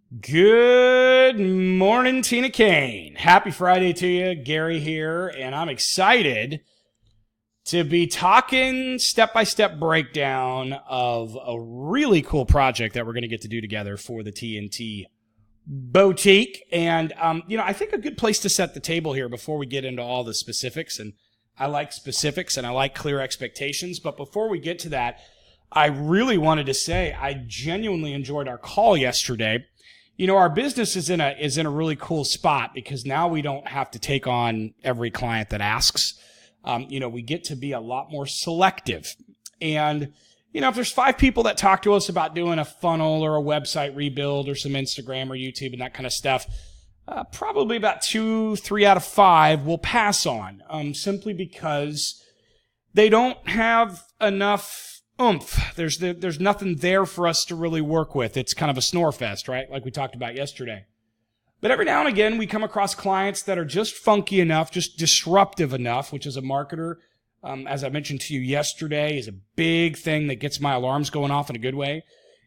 Good morning, Tina Cain. Happy Friday to you. Gary here, and I'm excited to be talking step-by-step breakdown of a really cool project that we're going to get to do together for the TNT Boutique. And, I think a good place to set the table here before we get into all the specifics, and I like specifics and I like clear expectations, but before we get to that, I really wanted to say I genuinely enjoyed our call yesterday. Our business is in a really cool spot because now we don't have to take on every client that asks. We get to be a lot more selective. And, if there's 5 people that talk to us about doing a funnel or a website rebuild or some Instagram or YouTube and that kind of stuff, probably about 2-3 out of 5 will pass on, simply because they don't have enough oomph. There's nothing there for us to really work with. It's kind of a snore fest, right? Like we talked about yesterday. But every now and again, we come across clients that are just funky enough, just disruptive enough, which as a marketer, as I mentioned to you yesterday, is a big thing that gets my alarms going off in a good way.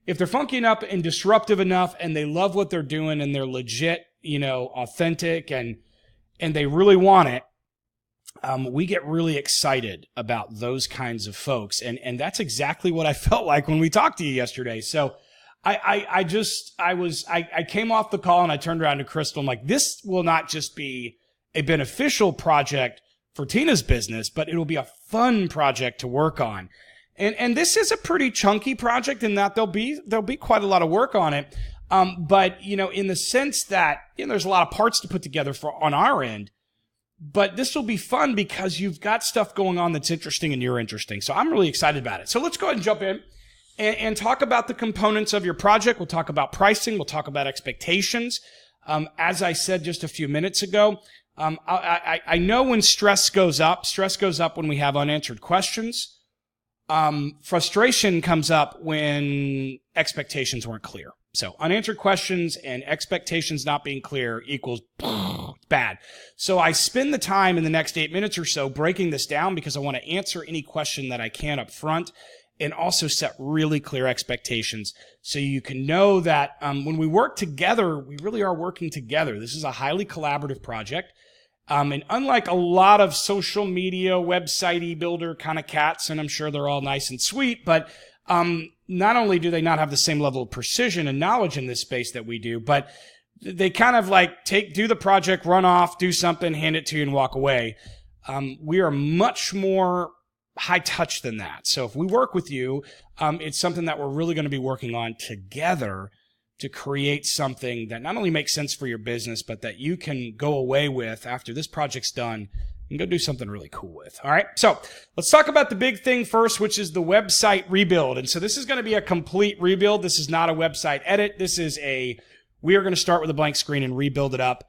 If they're funky enough and disruptive enough and they love what they're doing and they're legit, authentic and they really want it, we get really excited about those kinds of folks. And that's exactly what I felt like when we talked to you yesterday. So I came off the call and I turned around to Crystal. I'm like, this will not just be a beneficial project for Tina's business, but it'll be a fun project to work on. And this is a pretty chunky project in that there'll be quite a lot of work on it. But in the sense that, there's a lot of parts to put together on our end. But this will be fun because you've got stuff going on that's interesting and you're interesting. So I'm really excited about it. So let's go ahead and jump in and talk about the components of your project. We'll talk about pricing. We'll talk about expectations. As I said just a few minutes ago, I know when stress goes up when we have unanswered questions. Frustration comes up when expectations weren't clear. So unanswered questions and expectations not being clear equals bad. So I spend the time in the next 8 minutes or so breaking this down because I want to answer any question that I can up front and also set really clear expectations so you can know that when we work together, we really are working together. This is a highly collaborative project. And unlike a lot of social media, website builder kind of cats, and I'm sure they're all nice and sweet, but not only do they not have the same level of precision and knowledge in this space that we do, but they kind of like do the project, run off, do something, hand it to you and walk away. We are much more high touch than that. So if we work with you, it's something that we're really going to be working on together to create something that not only makes sense for your business, but that you can go away with after this project's done and go do something really cool with. All right. So let's talk about the big thing first, which is the website rebuild. And so this is going to be a complete rebuild. This is not a website edit. We are going to start with a blank screen and rebuild it up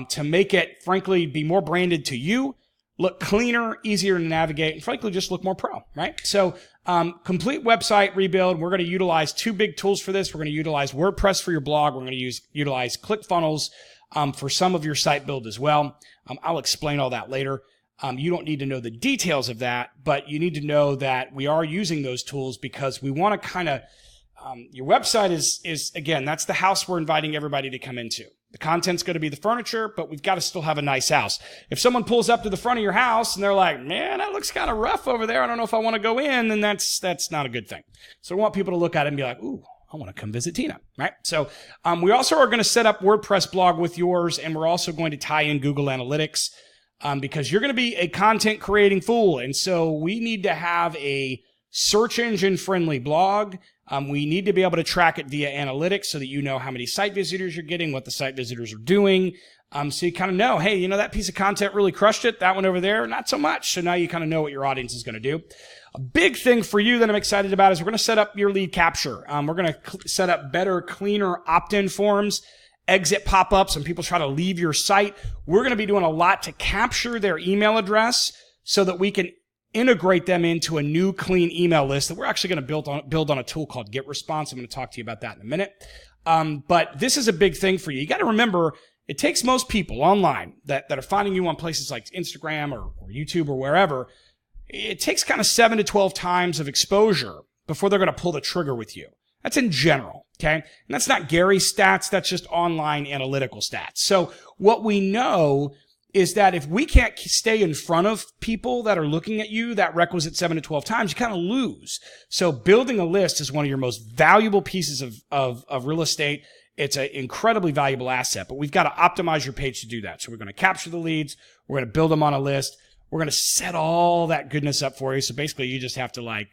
to make it, frankly, be more branded to you, look cleaner, easier to navigate, and frankly, just look more pro, right? So complete website rebuild. We're going to utilize 2 big tools for this. We're going to utilize WordPress for your blog. We're going to utilize ClickFunnels for some of your site build as well. I'll explain all that later. You don't need to know the details of that, but you need to know that we are using those tools because we want to kind of your website is again, that's the house we're inviting everybody to come into. The content's going to be the furniture, but we've got to still have a nice house. If someone pulls up to the front of your house and they're like, man, that looks kind of rough over there, I don't know if I want to go in, then that's not a good thing. So we want people to look at it and be like, ooh, I want to come visit Tina, right? So we also are going to set up WordPress blog with yours, and we're also going to tie in Google Analytics because you're going to be a content creating fool. And so we need to have a search engine friendly blog. We need to be able to track it via analytics so that you know how many site visitors you're getting, what the site visitors are doing. So you kind of know, hey, that piece of content really crushed it. That one over there, not so much. So now you kind of know what your audience is going to do. A big thing for you that I'm excited about is we're going to set up your lead capture. We're going to set up better, cleaner opt-in forms, exit pop-ups when people try to leave your site. We're going to be doing a lot to capture their email address so that we can integrate them into a new clean email list that we're actually going to build on a tool called GetResponse. I'm going to talk to you about that in a minute. But this is a big thing for you. You got to remember, it takes most people online that are finding you on places like Instagram or YouTube or wherever. It takes kind of 7 to 12 times of exposure before they're going to pull the trigger with you. That's in general. Okay. And that's not Gary's stats. That's just online analytical stats. So what we know is that if we can't stay in front of people that are looking at you that requisite 7 to 12 times, you kind of lose. So building a list is one of your most valuable pieces of real estate. It's an incredibly valuable asset, but we've got to optimize your page to do that. So we're going to capture the leads. We're going to build them on a list. We're going to set all that goodness up for you. So basically you just have to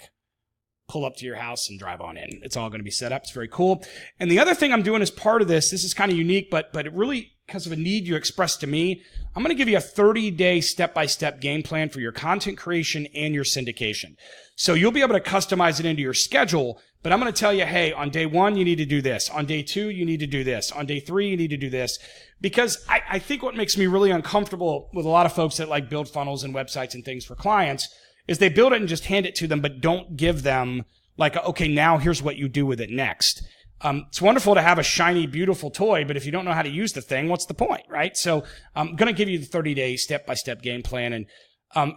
pull up to your house and drive on in. It's all going to be set up. It's very cool. And the other thing I'm doing as part of this is kind of unique, but it really, because of a need you expressed to me, I'm going to give you a 30-day step-by-step game plan for your content creation and your syndication. So you'll be able to customize it into your schedule, but I'm going to tell you, hey, on day 1, you need to do this. On day 2, you need to do this. On day 3, you need to do this. Because I think what makes me really uncomfortable with a lot of folks that build funnels and websites and things for clients is they build it and just hand it to them, but don't give them okay, now here's what you do with it next. It's wonderful to have a shiny, beautiful toy, but if you don't know how to use the thing, what's the point, right? So I'm going to give you the 30-day step-by-step game plan. And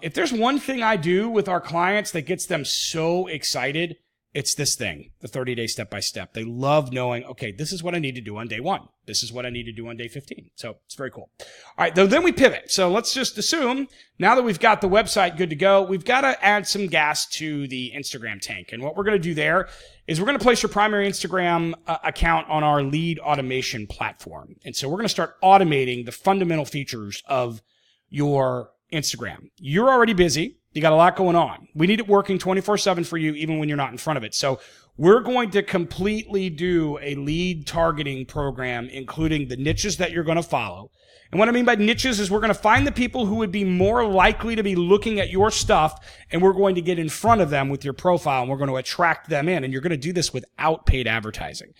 if there's one thing I do with our clients that gets them so excited, it's this thing, the 30-day step-by-step. They love knowing, okay, this is what I need to do on day 1. This is what I need to do on day 15. So it's very cool. All right, then we pivot. So let's just assume now that we've got the website good to go, we've got to add some gas to the Instagram tank. And what we're going to do there is we're going to place your primary Instagram account on our lead automation platform. And so we're going to start automating the fundamental features of your Instagram. You're already busy. You got a lot going on. We need it working 24/7 for you, even when you're not in front of it. So we're going to completely do a lead targeting program, including the niches that you're going to follow. And what I mean by niches is we're going to find the people who would be more likely to be looking at your stuff, and we're going to get in front of them with your profile, and we're going to attract them in. And you're going to do this without paid advertising.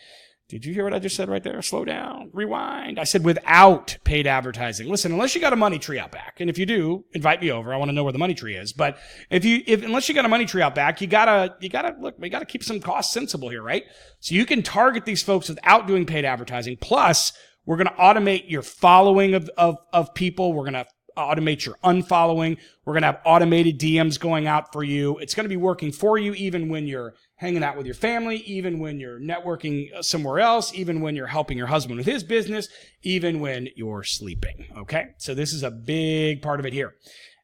Did you hear what I just said right there? Slow down, rewind. I said without paid advertising. Listen, unless you got a money tree out back, and if you do, invite me over. I want to know where the money tree is. But unless you got a money tree out back, you gotta look. We gotta keep some cost sensible here, right? So you can target these folks without doing paid advertising. Plus, we're gonna automate your following of people. We're gonna automate your unfollowing. We're gonna have automated DMs going out for you. It's gonna be working for you even when you're hanging out with your family, even when you're networking somewhere else, even when you're helping your husband with his business, even when you're sleeping, okay? So this is a big part of it here.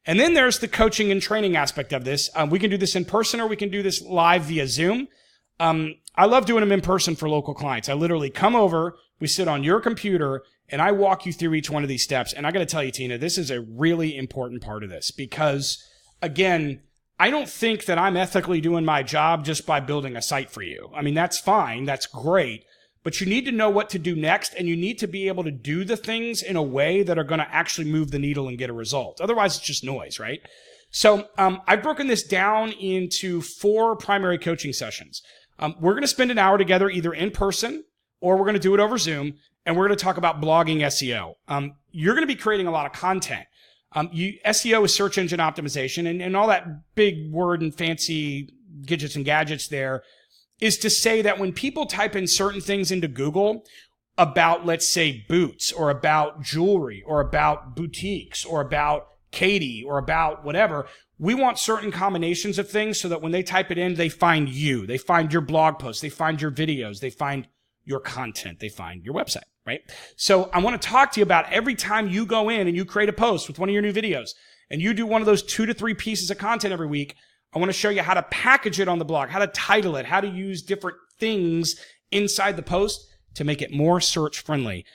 And then there's the coaching and training aspect of this. We can do this in person or we can do this live via Zoom. I love doing them in person for local clients. I literally come over, we sit on your computer, and I walk you through each one of these steps. And I got to tell you, Tina, this is a really important part of this because, again, I don't think that I'm ethically doing my job just by building a site for you. I mean, that's fine. That's great. But you need to know what to do next, and you need to be able to do the things in a way that are going to actually move the needle and get a result. Otherwise, it's just noise, right? So I've broken this down into 4 primary coaching sessions. We're going to spend an hour together either in person or we're going to do it over Zoom, and we're going to talk about blogging SEO. You're going to be creating a lot of content. SEO is search engine optimization, and all that big word and fancy gadgets and gadgets there is to say that when people type in certain things into Google about, let's say, boots or about jewelry or about boutiques or about Katie or about whatever, we want certain combinations of things so that when they type it in, they find you, they find your blog posts, they find your videos, they find your content, they find your website. Right? So I want to talk to you about every time you go in and you create a post with one of your new videos and you do one of those 2 to 3 pieces of content every week. I want to show you how to package it on the blog, how to title it, how to use different things inside the post to make it more search friendly.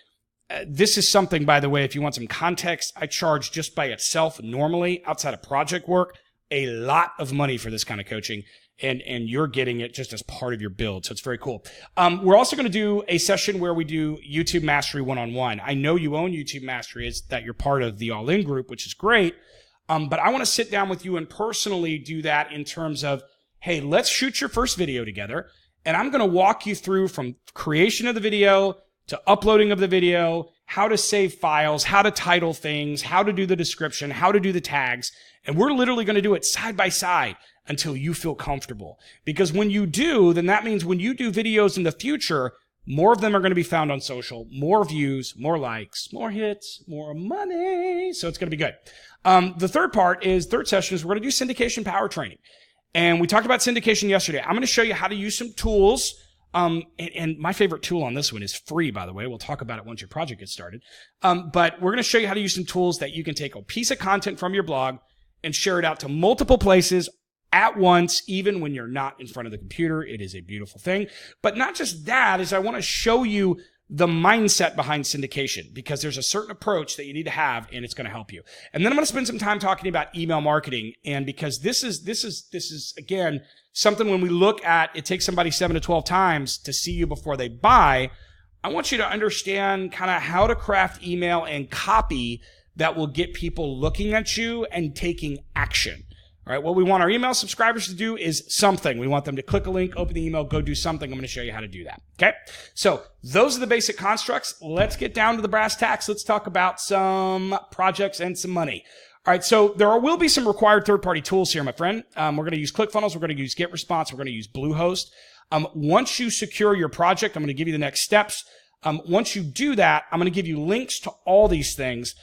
This is something, by the way, if you want some context, I charge just by itself normally outside of project work a lot of money for this kind of coaching. And you're getting it just as part of your build. So it's very cool. We're also going to do a session where we do YouTube Mastery one-on-one. I know you own YouTube Mastery, is that you're part of the All-In group, which is great. But I want to sit down with you and personally do that in terms of, hey, let's shoot your first video together. And I'm going to walk you through from creation of the video to uploading of the video, how to save files, how to title things, how to do the description, how to do the tags. And we're literally going to do it side by side until you feel comfortable. Because when you do, then that means when you do videos in the future, more of them are going to be found on social, more views, more likes, more hits, more money. So it's going to be good. The third session is we're going to do syndication power training. And we talked about syndication yesterday. I'm going to show you how to use some tools And my favorite tool on this one is free, by the way. We'll talk about it once your project gets started. But we're going to show you how to use some tools that you can take a piece of content from your blog and share it out to multiple places at once, even when you're not in front of the computer. It is a beautiful thing. But not just that, is I want to show you the mindset behind syndication, because there's a certain approach that you need to have, and it's going to help you. And then I'm going to spend some time talking about email marketing. And because this is again, something when we look at, it takes somebody 7 to 12 times to see you before they buy. I want you to understand kind of how to craft email and copy that will get people looking at you and taking action. All right, what we want our email subscribers to do is something. We want them to click a link, open the email, go do something. I'm going to show you how to do that. Okay, so those are the basic constructs. Let's get down to the brass tacks. Let's talk about some projects and some money. All right, so there will be some required third-party tools here, my friend. We're going to use ClickFunnels. We're going to use GetResponse. We're going to use Bluehost. Once you secure your project, I'm going to give you the next steps. Once you do that, I'm going to give you links to all these things.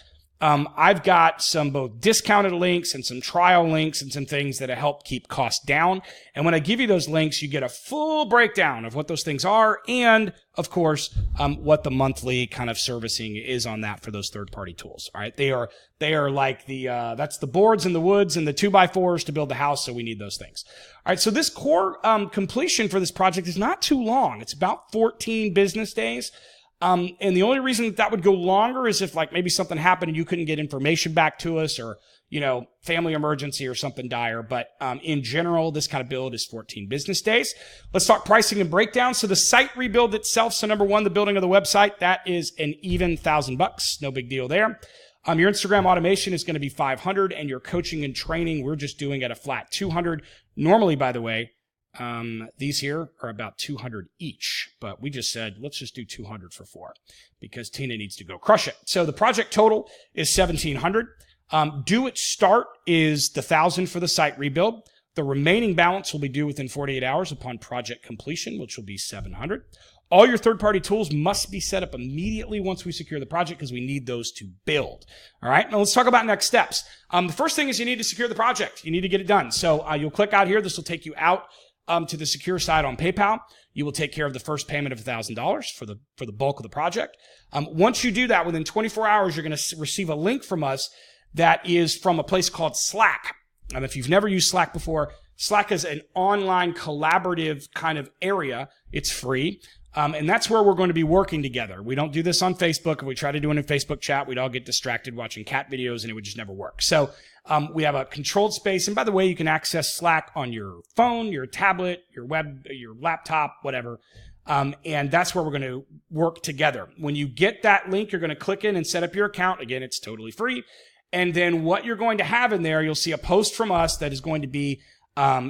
I've got some both discounted links and some trial links and some things that help keep costs down. And when I give you those links, you get a full breakdown of what those things are and, of course, what the monthly kind of servicing is on that for those third-party tools. All right, they are like that's the boards and the woods and the 2x4s to build the house. So we need those things. All right, so this core completion for this project is not too long. It's about 14 business days. And the only reason that would go longer is if like maybe something happened and you couldn't get information back to us, or, family emergency or something dire. But in general, this kind of build is 14 business days. Let's talk pricing and breakdown. So the site rebuild itself. So number one, the building of the website, that is an even $1,000. No big deal there. Your Instagram automation is going to be $500, and your coaching and training, we're just doing at a flat $200. Normally, by the way, these here are about $200 each, but we just said, let's just do $200 for 4 because Tina needs to go crush it. So the project total is $1,700. Due at start is the $1,000 for the site rebuild. The remaining balance will be due within 48 hours upon project completion, which will be $700. All your third-party tools must be set up immediately once we secure the project because we need those to build. All right, now let's talk about next steps. The first thing is you need to secure the project. You need to get it done. So you'll click out here. This will take you out to the secure side on PayPal. You will take care of the first payment of $1,000 for the bulk of the project. Once you do that, within 24 hours, you're going to receive a link from us that is from a place called Slack. If you've never used Slack before, Slack is an online collaborative kind of area. It's free. And that's where we're going to be working together. We don't do this on Facebook. If we try to do it in Facebook chat, we'd all get distracted watching cat videos and it would just never work. So we have a controlled space. And by the way, you can access Slack on your phone, your tablet, your web, your laptop, whatever. And that's where we're going to work together. When you get that link, you're going to click in and set up your account. Again, it's totally free. And then what you're going to have in there, you'll see a post from us that is going to be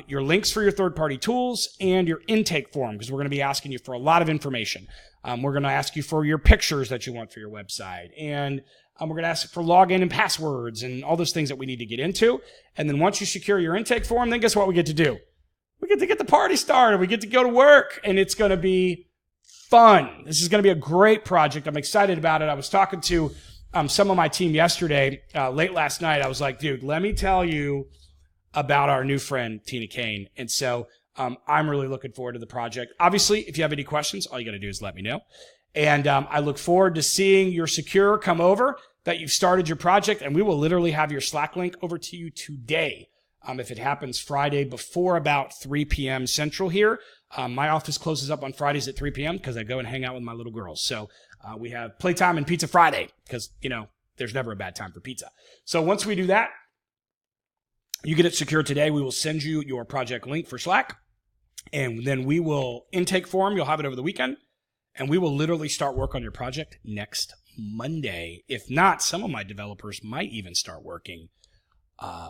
your links for your third-party tools and your intake form, because we're going to be asking you for a lot of information. We're going to ask you for your pictures that you want for your website, and we're going to ask for login and passwords and all those things that we need to get into. And then once you secure your intake form, then guess what we get to do? We get to get the party started. We get to go to work, and it's going to be fun. This is going to be a great project. I'm excited about it. I was talking to some of my team yesterday, late last night. I was like, dude, let me tell you about our new friend, Tina Cain. And so I'm really looking forward to the project. Obviously, if you have any questions, all you got to do is let me know. And I look forward to seeing your secure come over, that you've started your project, and we will literally have your Slack link over to you today. If it happens Friday before about 3 p.m. Central here. My office closes up on Fridays at 3 p.m. because I go and hang out with my little girls. So we have playtime and Pizza Friday because, there's never a bad time for pizza. So once we do that, you get it secured today. We will send you your project link for Slack, and then we will intake form. You'll have it over the weekend, and we will literally start work on your project next Monday. If not, some of my developers might even start working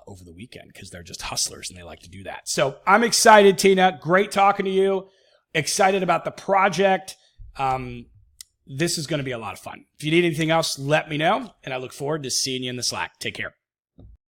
over the weekend because they're just hustlers and they like to do that. So I'm excited, Tina. Great talking to you. Excited about the project. This is going to be a lot of fun. If you need anything else, let me know, and I look forward to seeing you in the Slack. Take care.